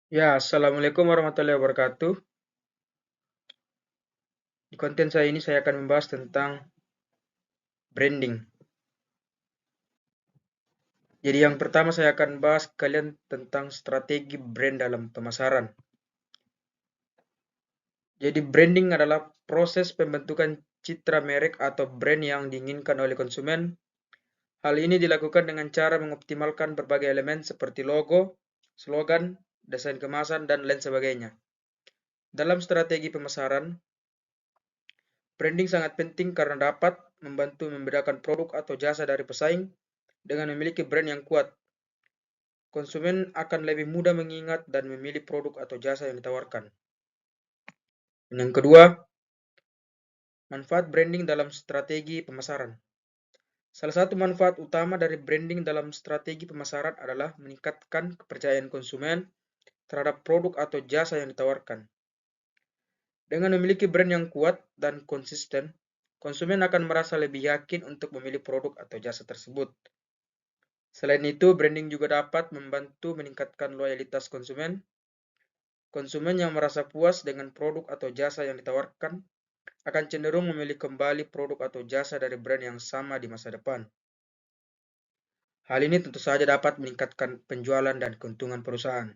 Ya, Assalamualaikum warahmatullahi wabarakatuh. Di konten saya ini saya akan membahas tentang branding. Jadi yang pertama saya akan bahas kalian tentang strategi brand dalam pemasaran. Jadi branding adalah proses pembentukan citra merek atau brand yang diinginkan oleh konsumen. Hal ini dilakukan dengan cara mengoptimalkan berbagai elemen seperti logo, slogan, desain kemasan, dan lain sebagainya. Dalam strategi pemasaran, branding sangat penting karena dapat membantu membedakan produk atau jasa dari pesaing. Dengan memiliki brand yang kuat, konsumen akan lebih mudah mengingat dan memilih produk atau jasa yang ditawarkan. Dan yang kedua, manfaat branding dalam strategi pemasaran. Salah satu manfaat utama dari branding dalam strategi pemasaran adalah meningkatkan kepercayaan konsumen terhadap produk atau jasa yang ditawarkan. Dengan memiliki brand yang kuat dan konsisten, konsumen akan merasa lebih yakin untuk memilih produk atau jasa tersebut. Selain itu, branding juga dapat membantu meningkatkan loyalitas konsumen. Konsumen yang merasa puas dengan produk atau jasa yang ditawarkan akan cenderung memilih kembali produk atau jasa dari brand yang sama di masa depan. Hal ini tentu saja dapat meningkatkan penjualan dan keuntungan perusahaan.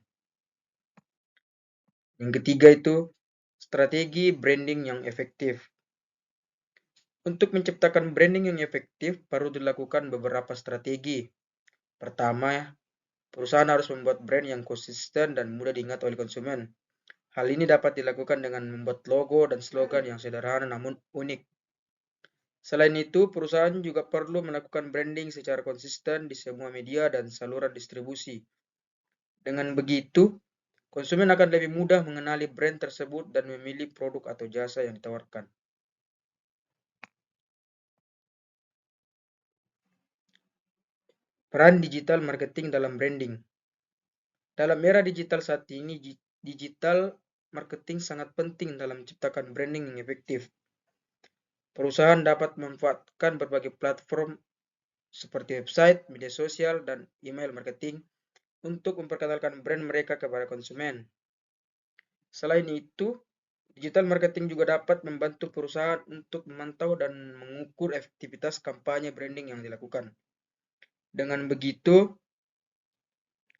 Yang ketiga itu strategi branding yang efektif. Untuk menciptakan branding yang efektif perlu dilakukan beberapa strategi. Pertama, perusahaan harus membuat brand yang konsisten dan mudah diingat oleh konsumen. Hal ini dapat dilakukan dengan membuat logo dan slogan yang sederhana namun unik. Selain itu, perusahaan juga perlu melakukan branding secara konsisten di semua media dan saluran distribusi. Dengan begitu, konsumen akan lebih mudah mengenali brand tersebut dan memilih produk atau jasa yang ditawarkan. Peran digital marketing dalam branding. Dalam era digital saat ini, digital marketing sangat penting dalam menciptakan branding yang efektif. Perusahaan dapat memanfaatkan berbagai platform seperti website, media sosial, dan email marketing untuk memperkenalkan brand mereka kepada konsumen. Selain itu, digital marketing juga dapat membantu perusahaan untuk memantau dan mengukur efektivitas kampanye branding yang dilakukan. Dengan begitu,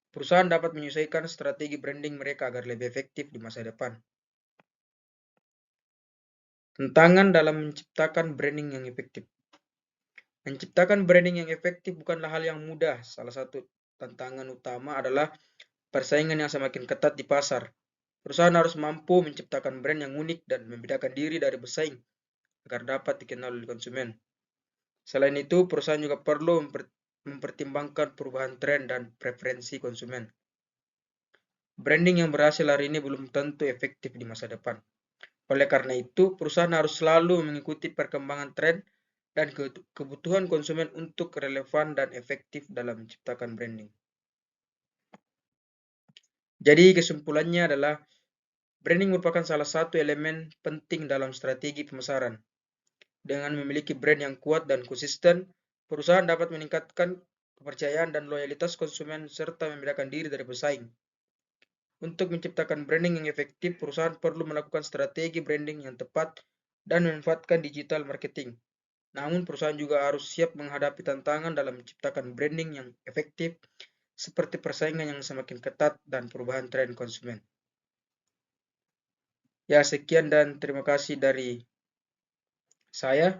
perusahaan dapat menyesuaikan strategi branding mereka agar lebih efektif di masa depan. Tantangan dalam menciptakan branding yang efektif. Menciptakan branding yang efektif bukanlah hal yang mudah. Salah satu tantangan utama adalah persaingan yang semakin ketat di pasar. Perusahaan harus mampu menciptakan brand yang unik dan membedakan diri dari pesaing agar dapat dikenal oleh konsumen. Selain itu, perusahaan juga perlu mempertimbangkan perubahan tren dan preferensi konsumen. Branding yang berhasil hari ini belum tentu efektif di masa depan. Oleh karena itu, perusahaan harus selalu mengikuti perkembangan tren dan kebutuhan konsumen untuk relevan dan efektif dalam menciptakan branding. Jadi kesimpulannya adalah branding merupakan salah satu elemen penting dalam strategi pemasaran. Dengan memiliki brand yang kuat dan konsisten, perusahaan dapat meningkatkan kepercayaan dan loyalitas konsumen serta membedakan diri dari pesaing. Untuk menciptakan branding yang efektif, perusahaan perlu melakukan strategi branding yang tepat dan memanfaatkan digital marketing. Namun, perusahaan juga harus siap menghadapi tantangan dalam menciptakan branding yang efektif, seperti persaingan yang semakin ketat dan perubahan tren konsumen. Ya, sekian dan terima kasih dari saya.